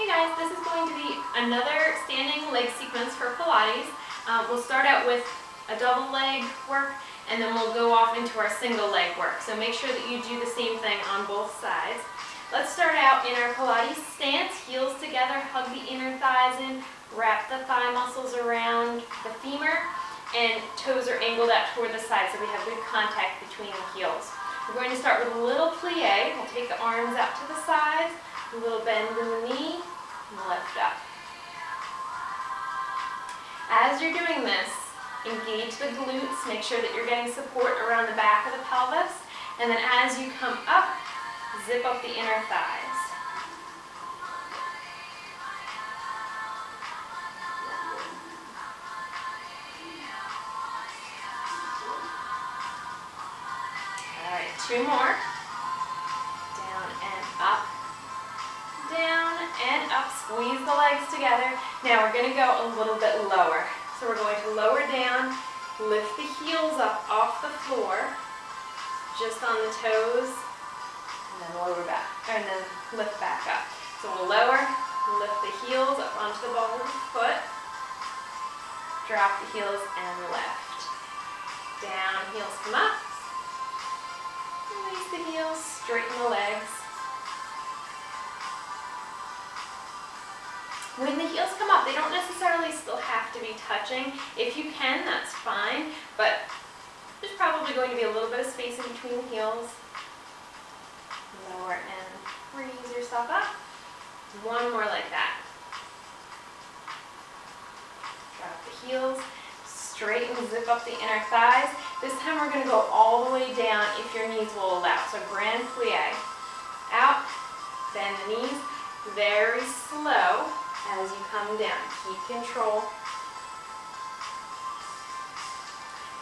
Hey guys, this is going to be another standing leg sequence for Pilates. We'll start out with a double leg work and then we'll go off into our single leg work. So make sure that you do the same thing on both sides. Let's start out in our Pilates stance, heels together, hug the inner thighs in, wrap the thigh muscles around the femur, and toes are angled out toward the side so we have good contact between the heels. We're going to start with a little plie. We'll take the arms out to the sides, a little bend in the knee, and lift up. As you're doing this, engage the glutes, make sure that you're getting support around the back of the pelvis, and then as you come up, zip up the inner thighs. All right, two more. Down and up. Down and up, squeeze the legs together. Now we're going to go a little bit lower. So we're going to lower down, lift the heels up off the floor, just on the toes, and then lower back, and then lift back up. So we'll lower, lift the heels up onto the ball of the foot, drop the heels and lift. Down, heels come up, release the heels, straighten the legs. When the heels come up, they don't necessarily still have to be touching. If you can, that's fine, but there's probably going to be a little bit of space in between the heels. Lower and raise yourself up. One more like that. Drop the heels, straighten, zip up the inner thighs. This time we're going to go all the way down if your knees will allow. So grand plie. Out, bend the knees, very slow. As you come down, keep control.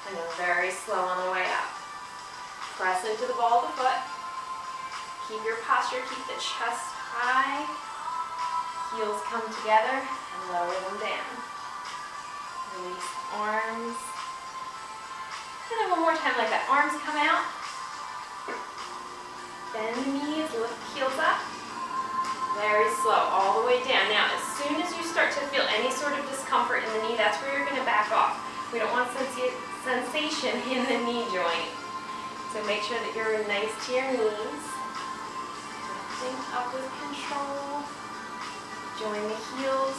And then very slow on the way up. Press into the ball of the foot. Keep your posture, keep the chest high. Heels come together and lower them down. Release the arms. And then one more time like that. Arms come out. Bend the knees, lift the heels up. Very slow, all the way down. Now, as soon as you start to feel any sort of discomfort in the knee, that's where you're going to back off. We don't want sensation in the knee joint. So make sure that you're nice to your knees. Lifting up with control. Join the heels,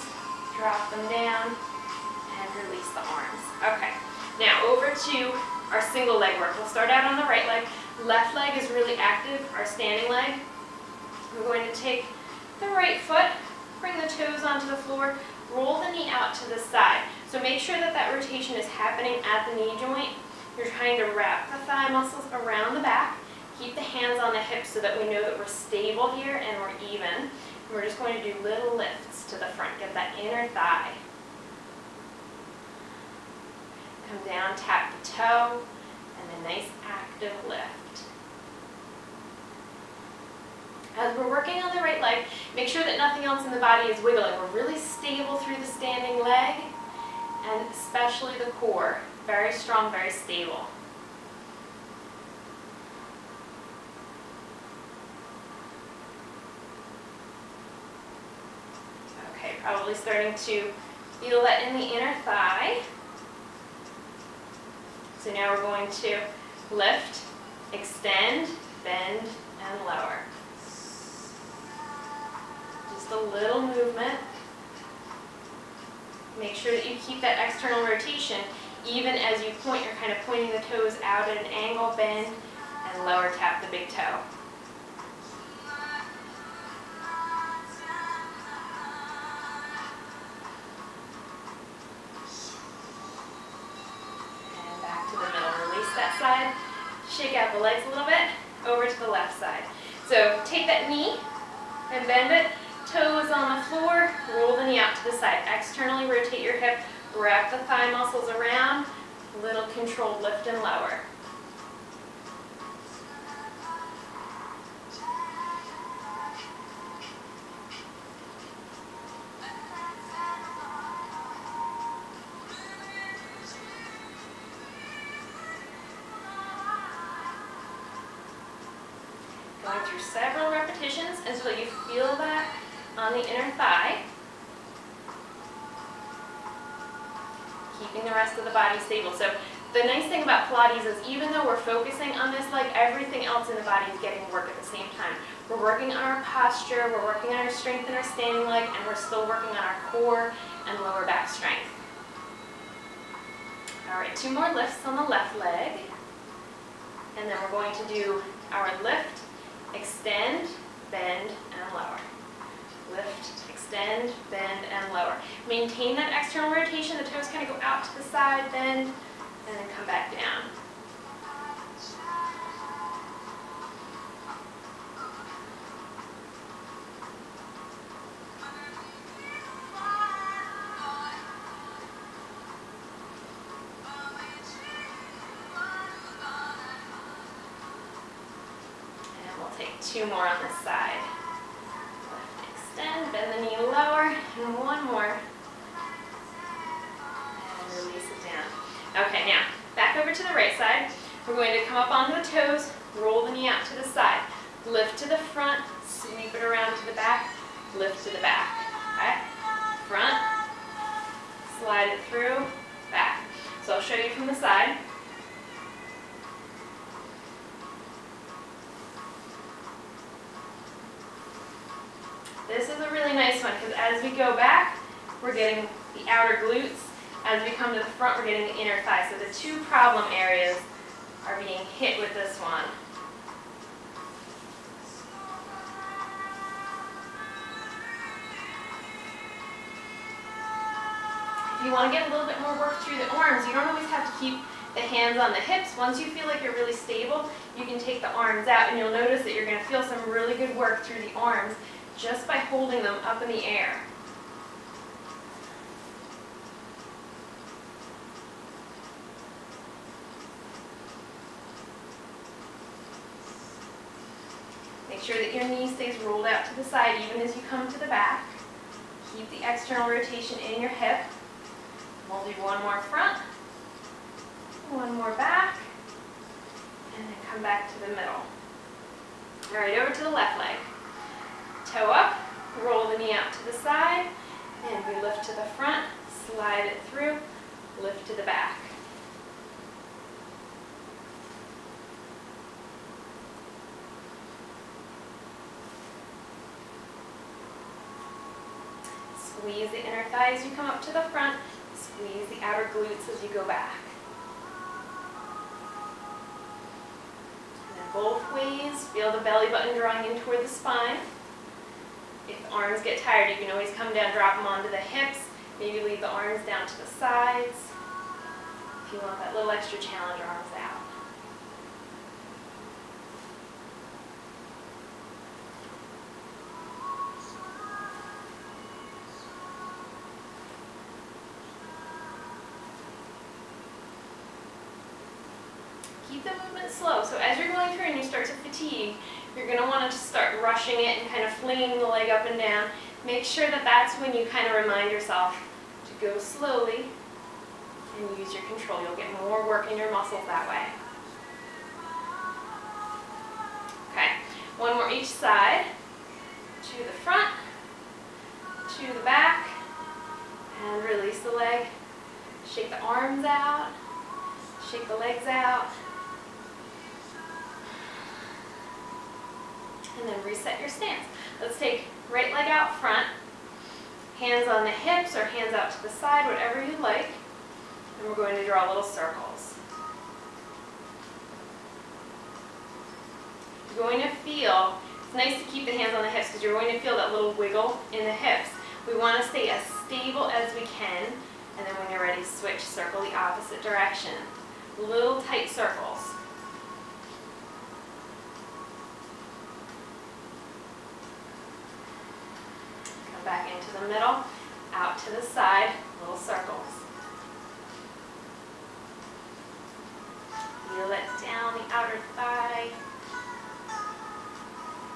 drop them down, and release the arms. Okay, now over to our single leg work. We'll start out on the right leg. Left leg is really active, our standing leg. We're going to take the right foot, bring the toes onto the floor, roll the knee out to the side. So make sure that that rotation is happening at the knee joint. You're trying to wrap the thigh muscles around the back. Keep the hands on the hips so that we know that we're stable here and we're even. And we're just going to do little lifts to the front. Get that inner thigh. Come down, tap the toe, and a nice active lift. As we're working on the right leg, make sure that nothing else in the body is wiggling. We're really stable through the standing leg, and especially the core. Very strong, very stable. Okay, probably starting to feel that in the inner thigh. So now we're going to lift, extend, bend, and lower. Just a little movement. Make sure that you keep that external rotation. Even as you point, you're kind of pointing the toes out at an angle, bend, and lower tap the big toe. And back to the middle. Release that side. Shake out the legs a little bit. Over to the left side. So take that knee and bend it. Toes on the floor, roll the knee out to the side. Externally rotate your hip, wrap the thigh muscles around, little controlled lift and lower. Going through several repetitions until you feel that on the inner thigh. Keeping the rest of the body stable. So the nice thing about Pilates is even though we're focusing on this leg, everything else in the body is getting work at the same time. We're working on our posture, we're working on our strength in our standing leg, and we're still working on our core and lower back strength. All right, 2 more lifts on the left leg. And then we're going to do our lift, extend, bend, and lower. Lift, extend, bend, and lower. Maintain that external rotation. The toes kind of go out to the side, bend, and then come back down. And we'll take 2 more on this side. Lift, extend, bend the knee lower, and 1 more. And release it down. Okay, now, back over to the right side. We're going to come up onto the toes, roll the knee out to the side. Lift to the front, sweep it around to the back, lift to the back. Okay? Front, slide it through, back. So I'll show you from the side. This is a really nice one because as we go back, we're getting the outer glutes. As we come to the front, we're getting the inner thigh. So the 2 problem areas are being hit with this one. If you want to get a little bit more work through the arms, you don't always have to keep the hands on the hips. Once you feel like you're really stable, you can take the arms out, and you'll notice that you're going to feel some really good work through the arms just by holding them up in the air. Make sure that your knee stays rolled out to the side even as you come to the back. Keep the external rotation in your hip. We'll do 1 more front, 1 more back, and then come back to the middle. All right, over to the left leg. Toe up, roll the knee out to the side, and we lift to the front, slide it through, lift to the back. Squeeze the inner thigh as you come up to the front, squeeze the outer glutes as you go back. And then both ways, feel the belly button drawing in toward the spine. If the arms get tired, you can always come down, drop them onto the hips, maybe leave the arms down to the sides. If you want that little extra challenge, arms out. Keep the movement slow. So as you're going through and you start to fatigue, you're going to want to start rushing it and kind of flinging the leg up and down. Make sure that that's when you kind of remind yourself to go slowly and use your control. You'll get more work in your muscles that way. Okay, 1 more each side. To the front, to the back, and release the leg. Shake the arms out, shake the legs out. And then reset your stance. Let's take right leg out front, hands on the hips or hands out to the side, whatever you like. And we're going to draw little circles. You're going to feel, it's nice to keep the hands on the hips because you're going to feel that little wiggle in the hips. We want to stay as stable as we can, and then when you're ready, switch, circle the opposite direction. Little tight circles. Back into the middle, out to the side, little circles. Feel it down the outer thigh.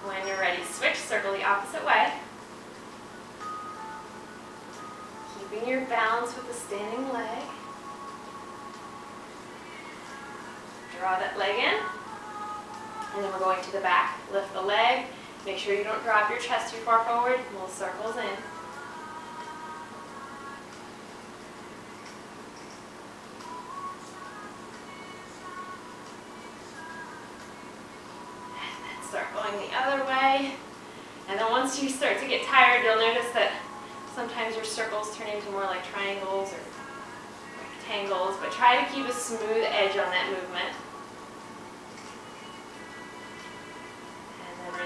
When you're ready, switch, circle the opposite way. Keeping your balance with the standing leg. Draw that leg in. And then we're going to the back. Lift the leg, Make sure you don't drop your chest too far forward. Little circles in. And then start going the other way. And then once you start to get tired, you'll notice that sometimes your circles turn into more like triangles or rectangles, but try to keep a smooth edge on that movement.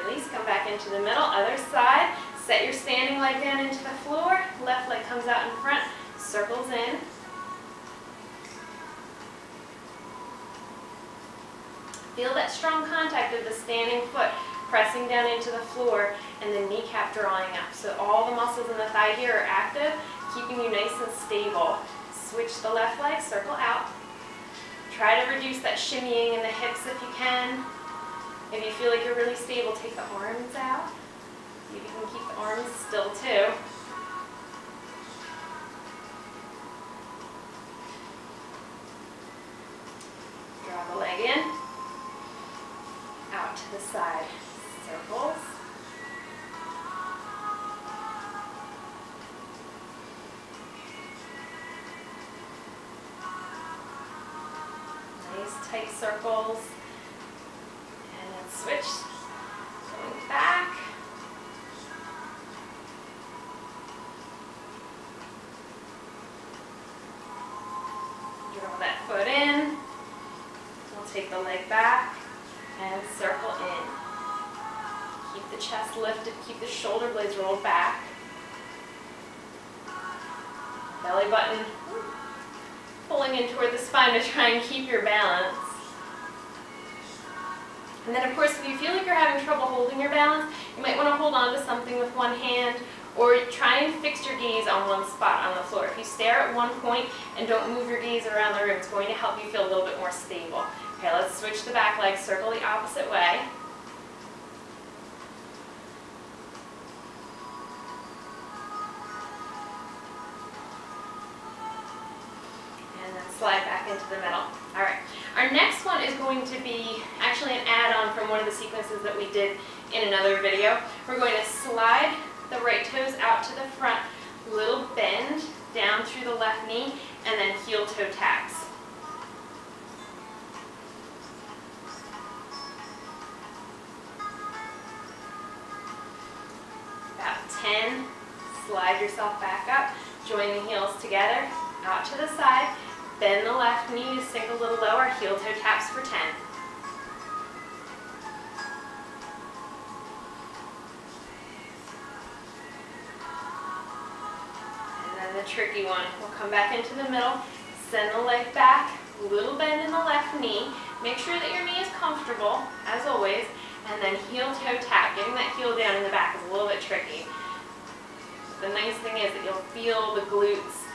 Release, come back into the middle, other side. Set your standing leg down into the floor. Left leg comes out in front, circles in. Feel that strong contact of the standing foot pressing down into the floor and the kneecap drawing up. So all the muscles in the thigh here are active, keeping you nice and stable. Switch the left leg, circle out. Try to reduce that shimmying in the hips if you can. If you feel like you're really stable, take the arms out. You can keep the arms still too. Draw the leg in. Out to the side. Circles. Nice tight circles. Switch, going back. Draw that foot in. We'll take the leg back and circle in. Keep the chest lifted, keep the shoulder blades rolled back. Belly button pulling in toward the spine to try and keep your balance. And then of course, if you feel like you're having trouble holding your balance, you might want to hold on to something with one hand or try and fix your gaze on one spot on the floor. If you stare at one point and don't move your gaze around the room, it's going to help you feel a little bit more stable. Okay, let's switch the back leg, circle the opposite way. And then slide back into the middle. All right. Our next one is going to be actually an add-on from one of the sequences that we did in another video. We're going to slide the right toes out to the front, little bend down through the left knee, and then heel toe taps. About 10, slide yourself back up, join the heels together, out to the side. Bend the left knee to sink a little lower, heel toe taps for 10. And then the tricky one, we'll come back into the middle, send the leg back, little bend in the left knee. Make sure that your knee is comfortable, as always, and then heel toe tap. Getting that heel down in the back is a little bit tricky. The nice thing is that you'll feel the glutes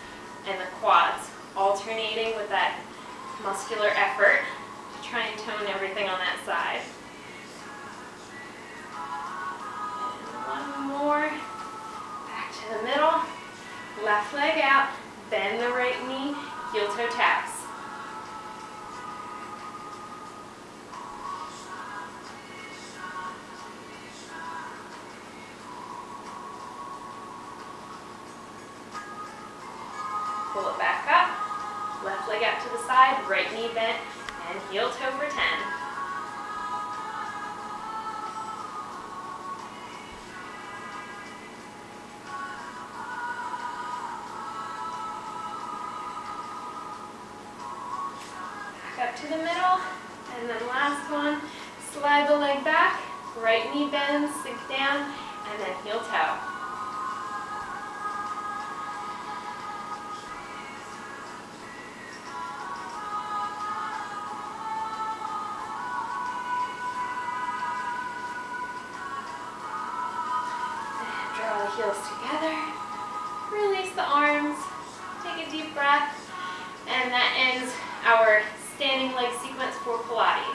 and the quads alternating with that muscular effort to try and tone everything on that side. And one more. Back to the middle. Left leg out. Bend the right knee. Heel toe taps. Pull it back up. Left leg out to the side, right knee bent, and heel toe for 10. Back up to the middle, and then last one, slide the leg back, right knee bends, sink down, and then heel toe. Heels together, release the arms, take a deep breath, and that ends our standing leg sequence for Pilates.